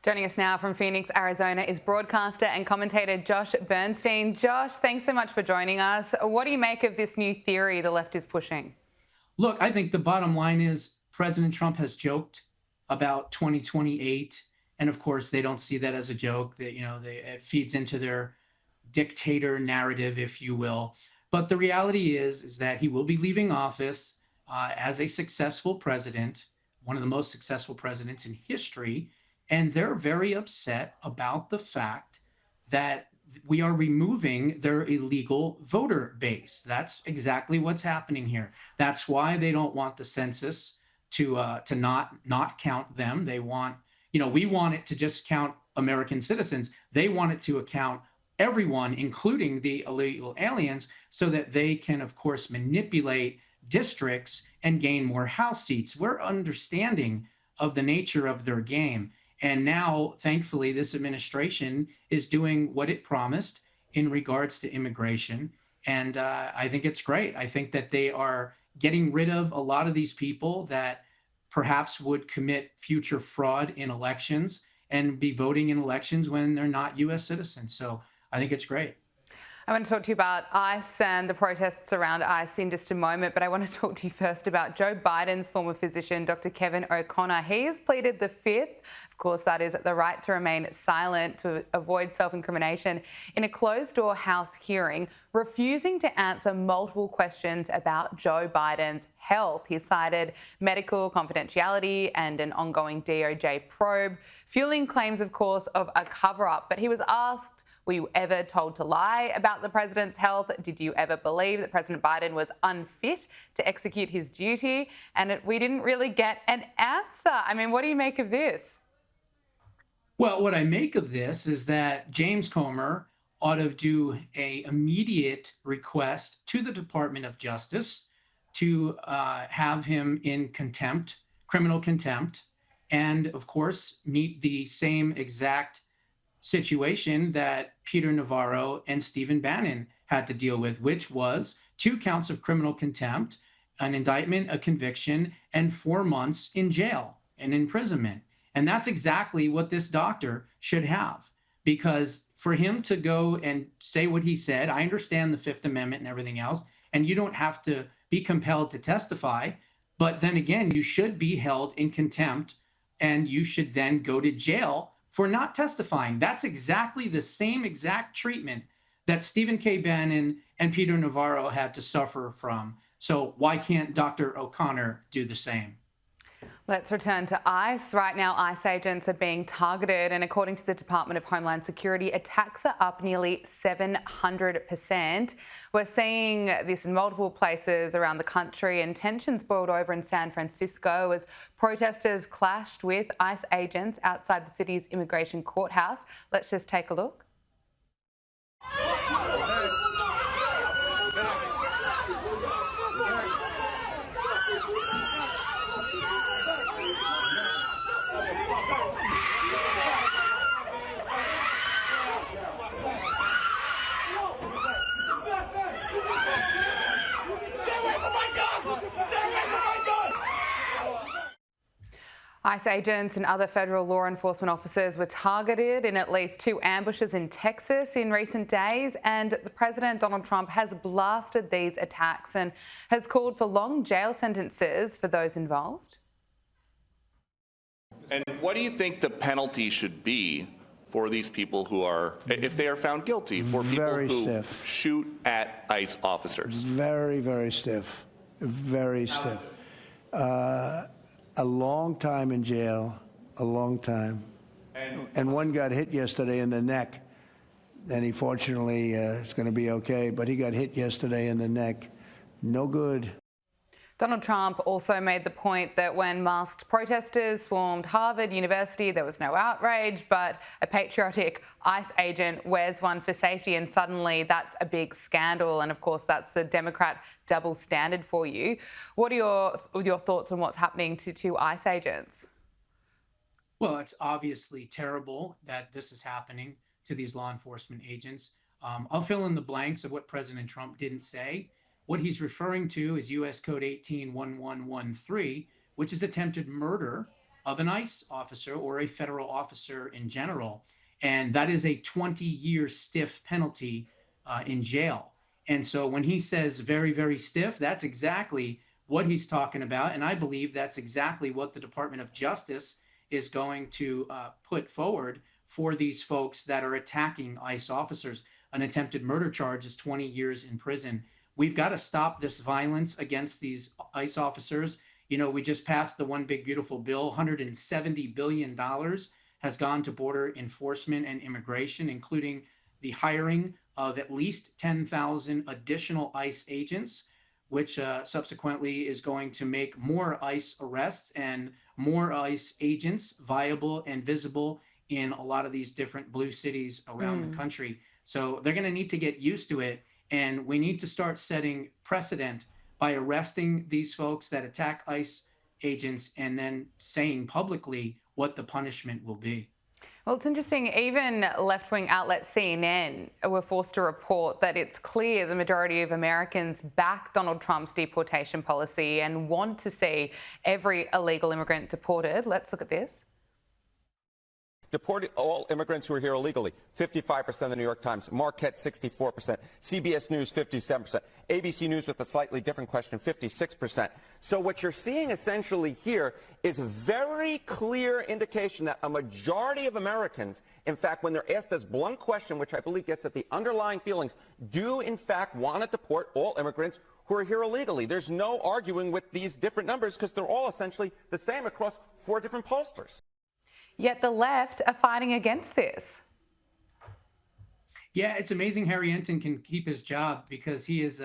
Joining us now from Phoenix, Arizona is broadcaster and commentator Josh Bernstein. Josh, thanks so much for joining us. What do you make of this new theory the left is pushing? Look, I think the bottom line is President Trump has joked about 2028. And of course, they don't see that as a joke. That, it feeds into their dictator narrative, if you will. But the reality is that he will be leaving office as a successful president, one of the most successful presidents in history. And they're very upset about the fact that we are removing their illegal voter base. That's exactly what's happening here. That's why they don't want the census to not count them. They want, we want it to just count American citizens. They want it to account everyone, including the illegal aliens, so that they can, of course, manipulate districts and gain more House seats. We're understanding of the nature of their game. And now, thankfully, this administration is doing what it promised in regards to immigration. And I think it's great. I think that they are getting rid of a lot of these people that perhaps would commit future fraud in elections and be voting in elections when they're not U.S. citizens. So I think it's great. I want to talk to you about ICE and the protests around ICE in just a moment, but I want to talk to you first about Joe Biden's former physician, Dr. Kevin O'Connor. He's pleaded the fifth, of course, that is the right to remain silent to avoid self-incrimination, in a closed-door House hearing, refusing to answer multiple questions about Joe Biden's health. He cited medical confidentiality and an ongoing DOJ probe, fueling claims, of course, of a cover-up. But he was asked, were you ever told to lie about the president's health? Did you ever believe that President Biden was unfit to execute his duty? And we didn't really get an answer. I mean, what do you make of this? Well, what I make of this is that James Comer ought to do an immediate request to the Department of Justice to have him in contempt, criminal contempt, and of course, meet the same exact situation that Peter Navarro and Stephen Bannon had to deal with, which was 2 counts of criminal contempt, an indictment, a conviction, and 4 months in jail and imprisonment. And that's exactly what this doctor should have, because for him to go and say what he said, I understand the Fifth Amendment and everything else, and you don't have to be compelled to testify. But then again, you should be held in contempt and you should then go to jail for not testifying. That's exactly the same exact treatment that Stephen K. Bannon and Peter Navarro had to suffer from. So why can't Dr. O'Connor do the same? Let's return to ICE. Right now, ICE agents are being targeted, and according to the Department of Homeland Security, attacks are up nearly 700%. We're seeing this in multiple places around the country, and tensions boiled over in San Francisco as protesters clashed with ICE agents outside the city's immigration courthouse. Let's just take a look. ICE agents and other federal law enforcement officers were targeted in at least 2 ambushes in Texas in recent days, and the President, Donald Trump, has blasted these attacks and has called for long jail sentences for those involved. And what do you think the penalty should be for these people who are, if they are found guilty, for people who shoot at ICE officers? Very, very stiff. Very stiff. A long time in jail, a long time. And one got hit yesterday in the neck, and he fortunately is going to be okay, but he got hit yesterday in the neck. No good. Donald Trump also made the point that when masked protesters swarmed Harvard University, there was no outrage, but a patriotic ICE agent wears one for safety, and suddenly that's a big scandal. And of course, that's the Democrat double standard for you. What are your thoughts on what's happening to 2 ICE agents? Well, it's obviously terrible that this is happening to these law enforcement agents. I'll fill in the blanks of what President Trump didn't say. What he's referring to is U.S. Code 181113, which is attempted murder of an ICE officer or a federal officer in general. And that is a 20-year stiff penalty in jail. And so when he says very, very stiff, that's exactly what he's talking about. And I believe that's exactly what the Department of Justice is going to put forward for these folks that are attacking ICE officers. An attempted murder charge is 20 years in prison. We've got to stop this violence against these ICE officers. You know, we just passed the One Big Beautiful Bill. $170 billion has gone to border enforcement and immigration, including the hiring of at least 10,000 additional ICE agents, which subsequently is going to make more ICE arrests and more ICE agents viable and visible in a lot of these different blue cities around the country. So they're going to need to get used to it. And we need to start setting precedent by arresting these folks that attack ICE agents and then saying publicly what the punishment will be. Well, it's interesting, even left-wing outlet CNN were forced to report that it's clear the majority of Americans back Donald Trump's deportation policy and want to see every illegal immigrant deported. Let's look at this. Deport all immigrants who are here illegally, 55% of the New York Times, Marquette 64%, CBS News 57%, ABC News with a slightly different question, 56%. So what you're seeing essentially here is a very clear indication that a majority of Americans, in fact, when they're asked this blunt question, which I believe gets at the underlying feelings, do in fact want to deport all immigrants who are here illegally. There's no arguing with these different numbers because they're all essentially the same across 4 different pollsters. Yet the left are fighting against this. Yeah, it's amazing Harry Enton can keep his job because he is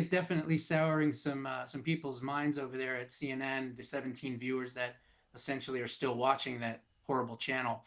definitely souring some people's minds over there at CNN, the 17 viewers that essentially are still watching that horrible channel.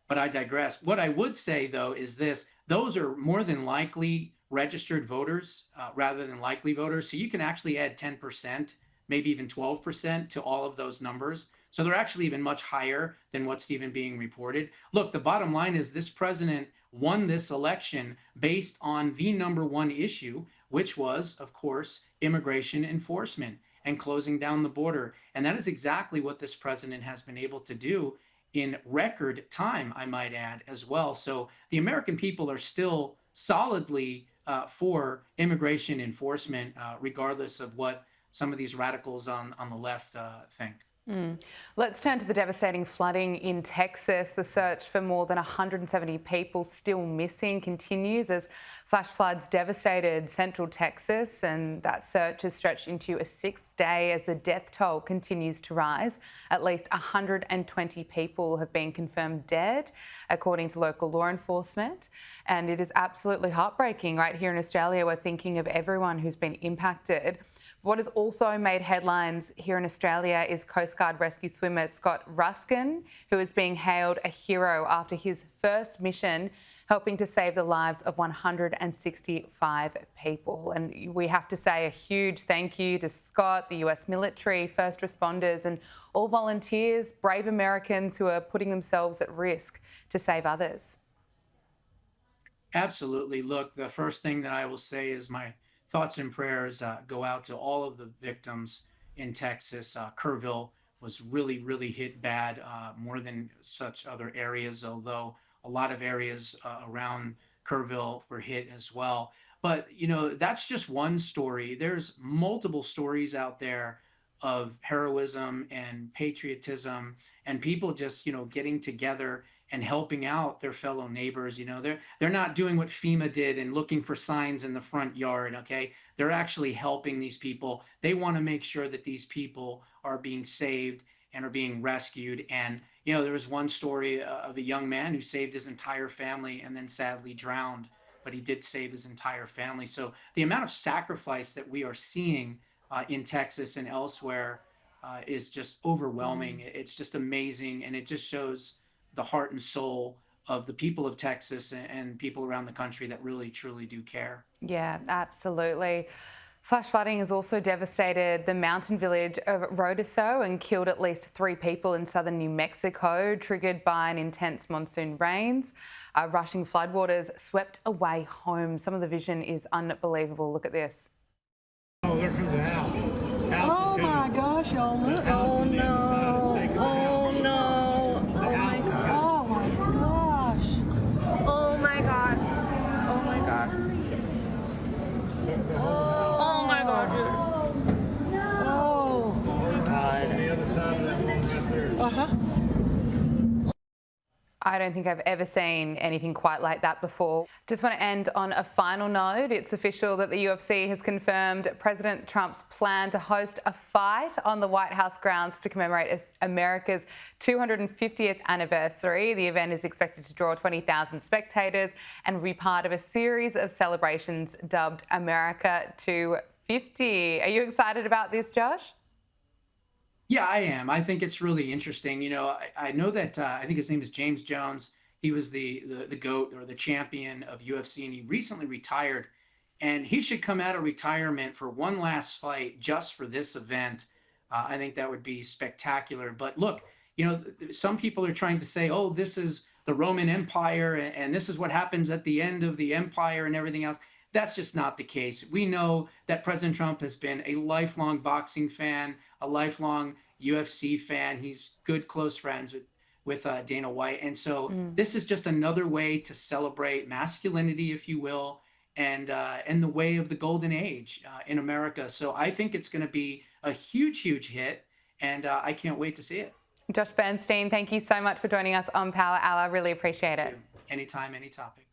But I digress. What I would say, though, is this. Those are more than likely registered voters rather than likely voters. So you can actually add 10%, maybe even 12% to all of those numbers. So they're actually even much higher than what's even being reported. Look, the bottom line is this president won this election based on the #1 issue, which was, of course, immigration enforcement and closing down the border. And that is exactly what this president has been able to do in record time, I might add, as well. So the American people are still solidly for immigration enforcement, regardless of what some of these radicals on the left think. Let's turn to the devastating flooding in Texas. The search for more than 170 people still missing continues as flash floods devastated central Texas, and that search has stretched into a 6th day as the death toll continues to rise. At least 120 people have been confirmed dead, according to local law enforcement. And it is absolutely heartbreaking. Right here in Australia, we're thinking of everyone who's been impacted. What has also made headlines here in Australia is Coast Guard rescue swimmer Scott Ruskin, who is being hailed a hero after his first mission, helping to save the lives of 165 people. And we have to say a huge thank you to Scott, the US military, first responders, and all volunteers, brave Americans who are putting themselves at risk to save others. Absolutely. Look, the first thing that I will say is my thoughts and prayers go out to all of the victims in Texas. Kerrville was really, really hit bad, more than such other areas, although a lot of areas around Kerrville were hit as well. But, you know, that's just one story. There's multiple stories out there of heroism and patriotism and people just, you know, getting together and helping out their fellow neighbors. You know, they're not doing what FEMA did and looking for signs in the front yard, okay? They're actually helping these people. They want to make sure that these people are being saved and are being rescued. And, you know, there was one story of a young man who saved his entire family and then sadly drowned, but he did save his entire family. So the amount of sacrifice that we are seeing in Texas and elsewhere is just overwhelming. It's just amazing. And it just shows the heart and soul of the people of Texas and people around the country that really, truly do care. Yeah, absolutely. Flash flooding has also devastated the mountain village of Rodeso and killed at least 3 people in southern New Mexico, triggered by an intense monsoon rains. Rushing floodwaters swept away homes. Some of the vision is unbelievable. Look at this. Oh, there comes the house. Oh my gosh, y'all look. Oh no. I don't think I've ever seen anything quite like that before. Just want to end on a final note. It's official that the UFC has confirmed President Trump's plan to host a fight on the White House grounds to commemorate America's 250th anniversary. The event is expected to draw 20,000 spectators and will be part of a series of celebrations dubbed America 250. Are you excited about this, Josh? Yeah, I am. I think it's really interesting. I know that I think his name is James Jones. He was the GOAT or the champion of UFC, and he recently retired. And he should come out of retirement for one last fight just for this event. I think that would be spectacular. But look, some people are trying to say, oh, this is the Roman Empire, and this is what happens at the end of the empire and everything else. That's just not the case. We know that President Trump has been a lifelong boxing fan, a lifelong UFC fan. He's good, close friends with Dana White. And so this is just another way to celebrate masculinity, if you will, and the way of the golden age in America. So I think it's going to be a huge, huge hit, and I can't wait to see it. Josh Bernstein, thank you so much for joining us on Power Hour. Really appreciate it. Anytime, any topic.